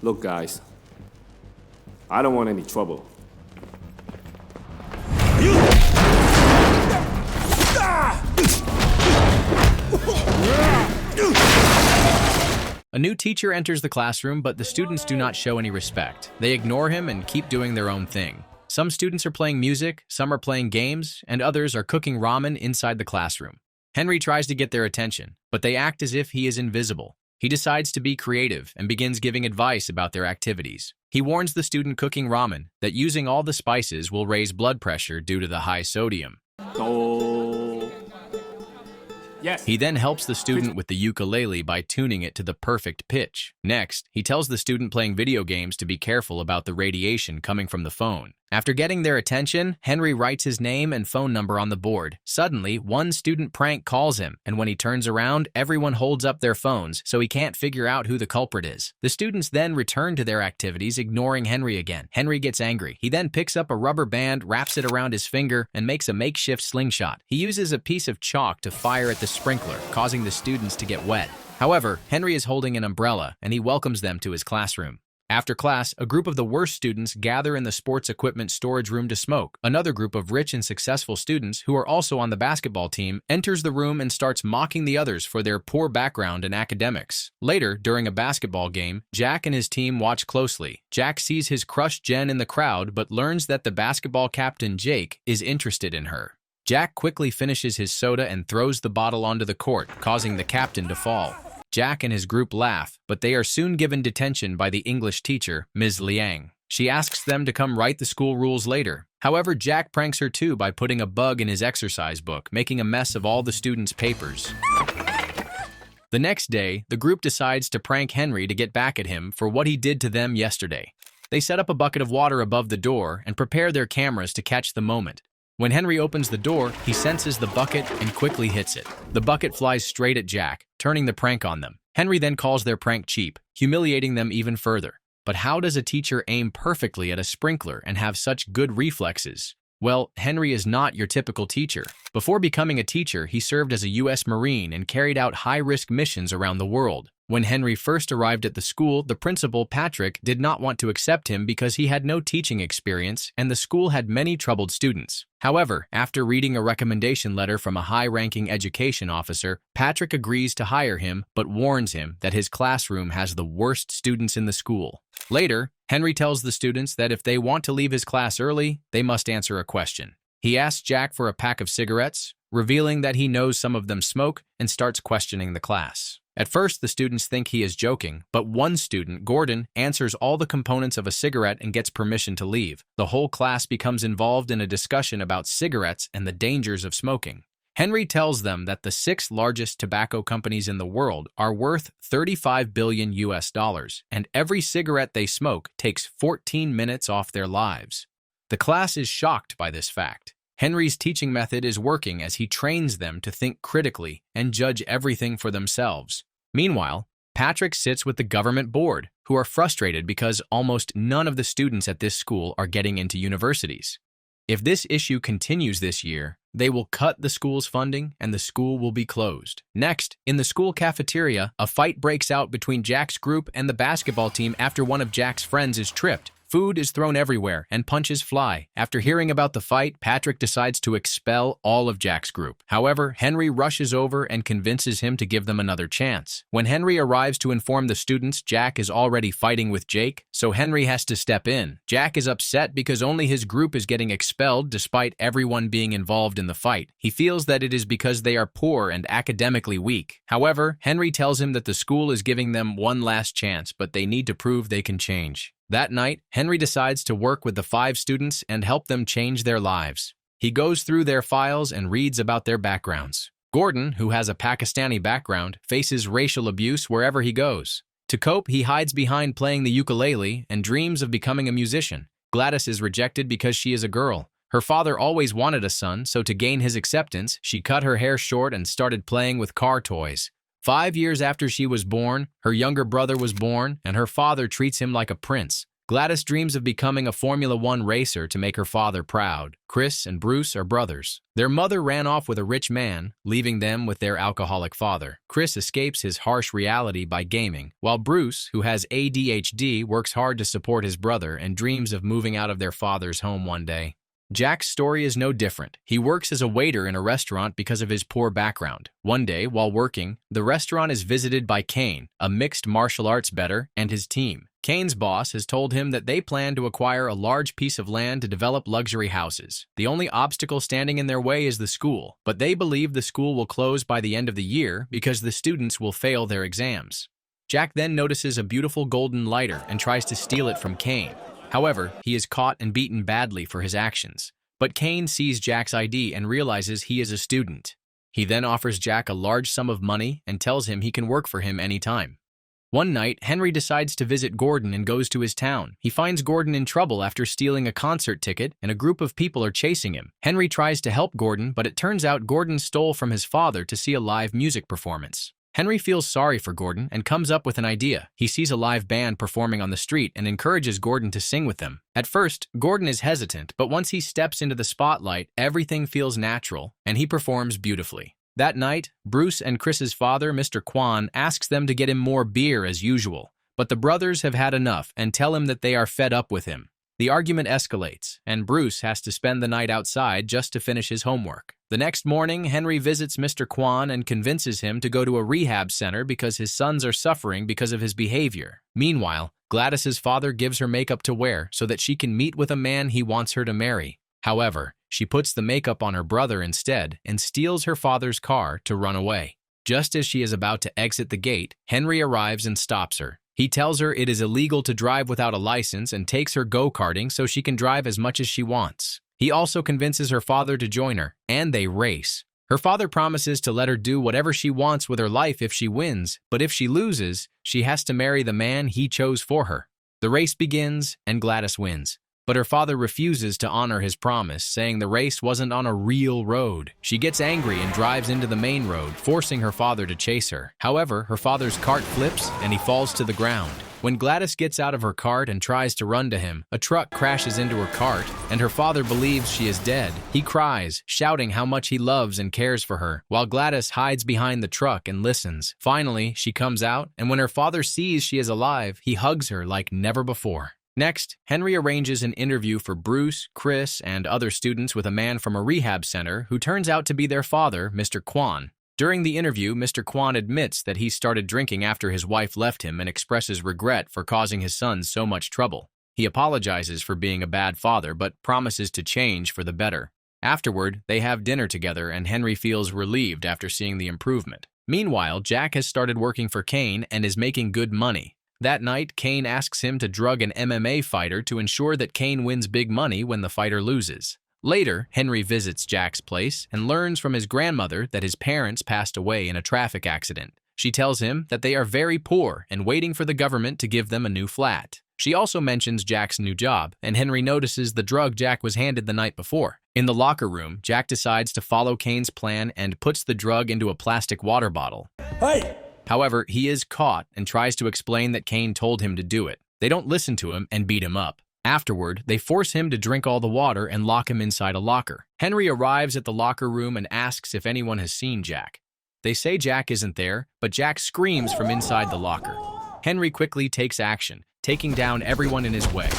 Look, guys, I don't want any trouble. A new teacher enters the classroom, but the students do not show any respect. They ignore him and keep doing their own thing. Some students are playing music, some are playing games, and others are cooking ramen inside the classroom. Henry tries to get their attention, but they act as if he is invisible. He decides to be creative and begins giving advice about their activities. He warns the student cooking ramen that using all the spices will raise blood pressure due to the high sodium. Yes. He then helps the student with the ukulele by tuning it to the perfect pitch. Next, he tells the student playing video games to be careful about the radiation coming from the phone. After getting their attention, Henry writes his name and phone number on the board. Suddenly, one student prank calls him, and when he turns around, everyone holds up their phones, so he can't figure out who the culprit is. The students then return to their activities, ignoring Henry again. Henry gets angry. He then picks up a rubber band, wraps it around his finger, and makes a makeshift slingshot. He uses a piece of chalk to fire at the sprinkler, causing the students to get wet. However, Henry is holding an umbrella, and he welcomes them to his classroom. After class, a group of the worst students gather in the sports equipment storage room to smoke. Another group of rich and successful students, who are also on the basketball team, enters the room and starts mocking the others for their poor background in academics. Later, during a basketball game, Jack and his team watch closely. Jack sees his crush Jen in the crowd, but learns that the basketball captain, Jake, is interested in her. Jack quickly finishes his soda and throws the bottle onto the court, causing the captain to fall. Jack and his group laugh, but they are soon given detention by the English teacher, Ms. Liang. She asks them to come write the school rules later. However, Jack pranks her too by putting a bug in his exercise book, making a mess of all the students' papers. The next day, the group decides to prank Henry to get back at him for what he did to them yesterday. They set up a bucket of water above the door and prepare their cameras to catch the moment. When Henry opens the door, he senses the bucket and quickly hits it. The bucket flies straight at Jack, turning the prank on them. Henry then calls their prank cheap, humiliating them even further. But how does a teacher aim perfectly at a sprinkler and have such good reflexes? Well, Henry is not your typical teacher. Before becoming a teacher, he served as a U.S. Marine and carried out high-risk missions around the world. When Henry first arrived at the school, the principal, Patrick, did not want to accept him because he had no teaching experience and the school had many troubled students. However, after reading a recommendation letter from a high-ranking education officer, Patrick agrees to hire him but warns him that his classroom has the worst students in the school. Later, Henry tells the students that if they want to leave his class early, they must answer a question. He asks Jack for a pack of cigarettes, revealing that he knows some of them smoke, and starts questioning the class. At first, the students think he is joking, but one student, Gordon, answers all the components of a cigarette and gets permission to leave. The whole class becomes involved in a discussion about cigarettes and the dangers of smoking. Henry tells them that the 6 largest tobacco companies in the world are worth $35 billion US, and every cigarette they smoke takes 14 minutes off their lives. The class is shocked by this fact. Henry's teaching method is working as he trains them to think critically and judge everything for themselves. Meanwhile, Patrick sits with the government board, who are frustrated because almost none of the students at this school are getting into universities. If this issue continues this year, they will cut the school's funding and the school will be closed. Next, in the school cafeteria, a fight breaks out between Jack's group and the basketball team after one of Jack's friends is tripped. Food is thrown everywhere, and punches fly. After hearing about the fight, Patrick decides to expel all of Jack's group. However, Henry rushes over and convinces him to give them another chance. When Henry arrives to inform the students, Jack is already fighting with Jake, so Henry has to step in. Jack is upset because only his group is getting expelled despite everyone being involved in the fight. He feels that it is because they are poor and academically weak. However, Henry tells him that the school is giving them one last chance, but they need to prove they can change. That night, Henry decides to work with the 5 students and help them change their lives. He goes through their files and reads about their backgrounds. Gordon, who has a Pakistani background, faces racial abuse wherever he goes. To cope, he hides behind playing the ukulele and dreams of becoming a musician. Gladys is rejected because she is a girl. Her father always wanted a son, so to gain his acceptance, she cut her hair short and started playing with car toys. 5 years after she was born, her younger brother was born, and her father treats him like a prince. Gladys dreams of becoming a Formula One racer to make her father proud. Chris and Bruce are brothers. Their mother ran off with a rich man, leaving them with their alcoholic father. Chris escapes his harsh reality by gaming, while Bruce, who has ADHD, works hard to support his brother and dreams of moving out of their father's home one day. Jack's story is no different. He works as a waiter in a restaurant because of his poor background. One day, while working, the restaurant is visited by Kane, a mixed martial arts bettor, and his team. Kane's boss has told him that they plan to acquire a large piece of land to develop luxury houses. The only obstacle standing in their way is the school, but they believe the school will close by the end of the year because the students will fail their exams. Jack then notices a beautiful golden lighter and tries to steal it from Kane. However, he is caught and beaten badly for his actions. But Kane sees Jack's ID and realizes he is a student. He then offers Jack a large sum of money and tells him he can work for him anytime. One night, Henry decides to visit Gordon and goes to his town. He finds Gordon in trouble after stealing a concert ticket, and a group of people are chasing him. Henry tries to help Gordon, but it turns out Gordon stole from his father to see a live music performance. Henry feels sorry for Gordon and comes up with an idea. He sees a live band performing on the street and encourages Gordon to sing with them. At first, Gordon is hesitant, but once he steps into the spotlight, everything feels natural, and he performs beautifully. That night, Bruce and Chris's father, Mr. Kwan, asks them to get him more beer as usual, but the brothers have had enough and tell him that they are fed up with him. The argument escalates, and Bruce has to spend the night outside just to finish his homework. The next morning, Henry visits Mr. Kwan and convinces him to go to a rehab center because his sons are suffering because of his behavior. Meanwhile, Gladys's father gives her makeup to wear so that she can meet with a man he wants her to marry. However, she puts the makeup on her brother instead and steals her father's car to run away. Just as she is about to exit the gate, Henry arrives and stops her. He tells her it is illegal to drive without a license and takes her go-karting so she can drive as much as she wants. He also convinces her father to join her, and they race. Her father promises to let her do whatever she wants with her life if she wins, but if she loses, she has to marry the man he chose for her. The race begins, and Gladys wins. But her father refuses to honor his promise, saying the race wasn't on a real road. She gets angry and drives into the main road, forcing her father to chase her. However, her father's cart flips and he falls to the ground. When Gladys gets out of her cart and tries to run to him, a truck crashes into her cart, and her father believes she is dead. He cries, shouting how much he loves and cares for her, while Gladys hides behind the truck and listens. Finally, she comes out, and when her father sees she is alive, he hugs her like never before. Next, Henry arranges an interview for Bruce, Chris, and other students with a man from a rehab center who turns out to be their father, Mr. Kwan. During the interview, Mr. Kwan admits that he started drinking after his wife left him and expresses regret for causing his sons so much trouble. He apologizes for being a bad father, but promises to change for the better. Afterward, they have dinner together, and Henry feels relieved after seeing the improvement. Meanwhile, Jack has started working for Kane and is making good money. That night, Kane asks him to drug an MMA fighter to ensure that Kane wins big money when the fighter loses. Later, Henry visits Jack's place and learns from his grandmother that his parents passed away in a traffic accident. She tells him that they are very poor and waiting for the government to give them a new flat. She also mentions Jack's new job, and Henry notices the drug Jack was handed the night before. In the locker room, Jack decides to follow Kane's plan and puts the drug into a plastic water bottle. Hey! However, he is caught and tries to explain that Kane told him to do it. They don't listen to him and beat him up. Afterward, they force him to drink all the water and lock him inside a locker. Henry arrives at the locker room and asks if anyone has seen Jack. They say Jack isn't there, but Jack screams from inside the locker. Henry quickly takes action, taking down everyone in his way.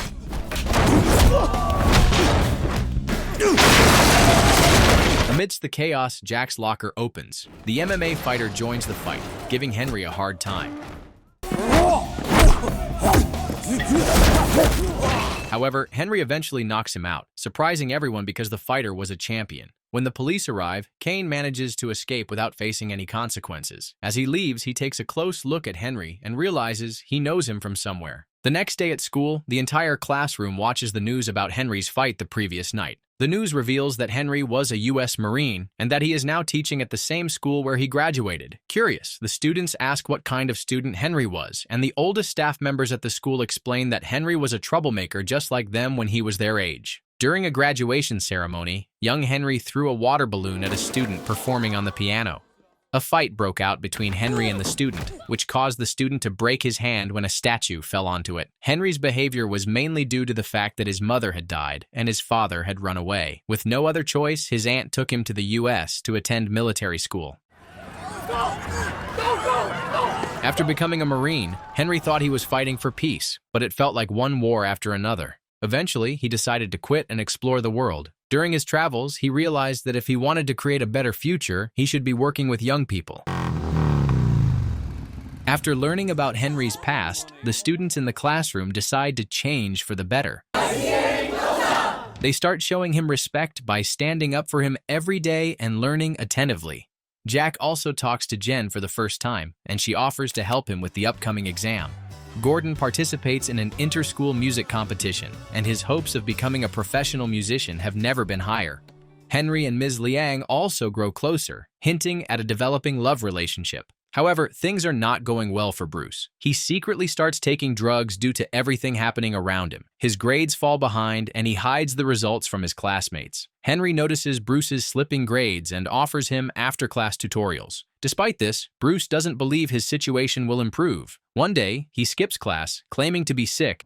Amidst the chaos, Jack's locker opens. The MMA fighter joins the fight, giving Henry a hard time. However, Henry eventually knocks him out, surprising everyone because the fighter was a champion. When the police arrive, Kane manages to escape without facing any consequences. As he leaves, he takes a close look at Henry and realizes he knows him from somewhere. The next day at school, the entire classroom watches the news about Henry's fight the previous night. The news reveals that Henry was a U.S. Marine and that he is now teaching at the same school where he graduated. Curious, the students ask what kind of student Henry was, and the oldest staff members at the school explain that Henry was a troublemaker just like them when he was their age. During a graduation ceremony, young Henry threw a water balloon at a student performing on the piano. A fight broke out between Henry and the student, which caused the student to break his hand when a statue fell onto it. Henry's behavior was mainly due to the fact that his mother had died and his father had run away. With no other choice, his aunt took him to the U.S. to attend military school. After becoming a Marine, Henry thought he was fighting for peace, but it felt like one war after another. Eventually, he decided to quit and explore the world. During his travels, he realized that if he wanted to create a better future, he should be working with young people. After learning about Henry's past, the students in the classroom decide to change for the better. They start showing him respect by standing up for him every day and learning attentively. Jack also talks to Jen for the first time, and she offers to help him with the upcoming exam. Gordon participates in an inter-school music competition, and his hopes of becoming a professional musician have never been higher. Henry and Ms. Liang also grow closer, hinting at a developing love relationship. However, things are not going well for Bruce. He secretly starts taking drugs due to everything happening around him. His grades fall behind, and he hides the results from his classmates. Henry notices Bruce's slipping grades and offers him after-class tutorials. Despite this, Bruce doesn't believe his situation will improve. One day, he skips class, claiming to be sick,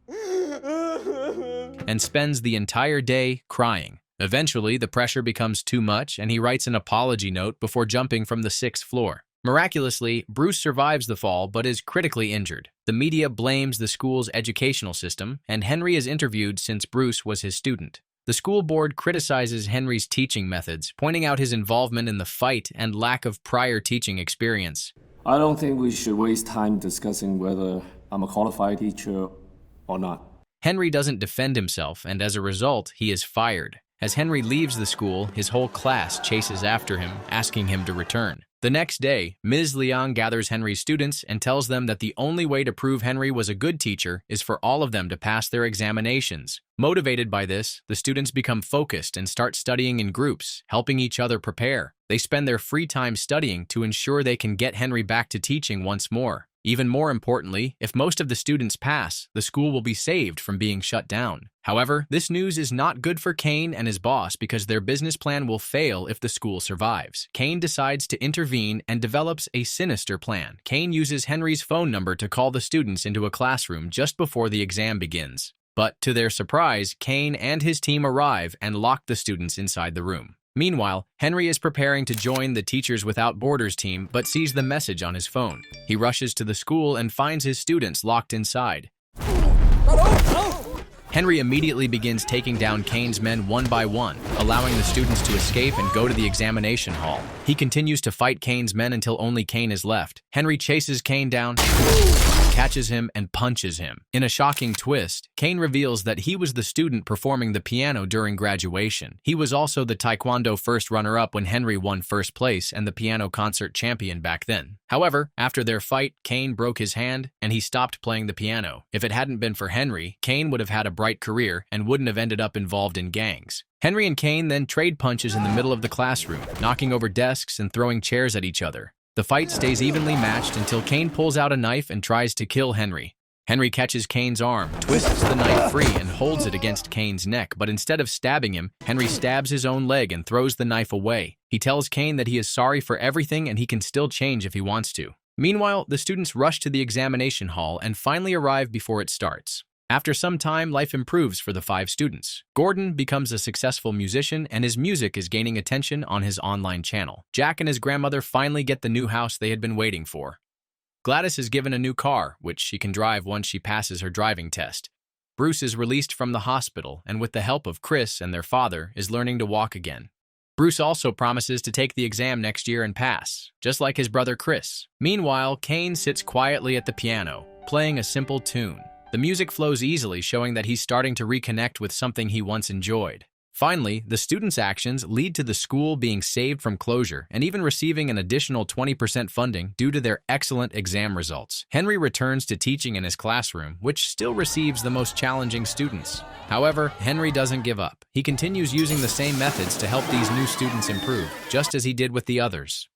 and spends the entire day crying. Eventually, the pressure becomes too much, and he writes an apology note before jumping from the 6th floor. Miraculously, Bruce survives the fall but is critically injured. The media blames the school's educational system, and Henry is interviewed since Bruce was his student. The school board criticizes Henry's teaching methods, pointing out his involvement in the fight and lack of prior teaching experience. I don't think we should waste time discussing whether I'm a qualified teacher or not. Henry doesn't defend himself, and as a result, he is fired. As Henry leaves the school, his whole class chases after him, asking him to return. The next day, Ms. Liang gathers Henry's students and tells them that the only way to prove Henry was a good teacher is for all of them to pass their examinations. Motivated by this, the students become focused and start studying in groups, helping each other prepare. They spend their free time studying to ensure they can get Henry back to teaching once more. Even more importantly, if most of the students pass, the school will be saved from being shut down. However, this news is not good for Kane and his boss because their business plan will fail if the school survives. Kane decides to intervene and develops a sinister plan. Kane uses Henry's phone number to call the students into a classroom just before the exam begins. But to their surprise, Kane and his team arrive and lock the students inside the room. Meanwhile, Henry is preparing to join the Teachers Without Borders team but sees the message on his phone. He rushes to the school and finds his students locked inside. Henry immediately begins taking down Kane's men one by one, allowing the students to escape and go to the examination hall. He continues to fight Kane's men until only Kane is left. Henry chases Kane down, catches him, and punches him. In a shocking twist, Kane reveals that he was the student performing the piano during graduation. He was also the Taekwondo first runner-up when Henry won first place and the piano concert champion back then. However, after their fight, Kane broke his hand and he stopped playing the piano. If it hadn't been for Henry, Kane would have had a bright career and wouldn't have ended up involved in gangs. Henry and Kane then trade punches in the middle of the classroom, knocking over desks and throwing chairs at each other. The fight stays evenly matched until Kane pulls out a knife and tries to kill Henry. Henry catches Kane's arm, twists the knife free, and holds it against Kane's neck, but instead of stabbing him, Henry stabs his own leg and throws the knife away. He tells Kane that he is sorry for everything and he can still change if he wants to. Meanwhile, the students rush to the examination hall and finally arrive before it starts. After some time, life improves for the 5 students. Gordon becomes a successful musician and his music is gaining attention on his online channel. Jack and his grandmother finally get the new house they had been waiting for. Gladys is given a new car, which she can drive once she passes her driving test. Bruce is released from the hospital and with the help of Chris and their father is learning to walk again. Bruce also promises to take the exam next year and pass, just like his brother Chris. Meanwhile, Kane sits quietly at the piano, playing a simple tune. The music flows easily, showing that he's starting to reconnect with something he once enjoyed. Finally, the students' actions lead to the school being saved from closure and even receiving an additional 20% funding due to their excellent exam results. Henry returns to teaching in his classroom, which still receives the most challenging students. However, Henry doesn't give up. He continues using the same methods to help these new students improve, just as he did with the others.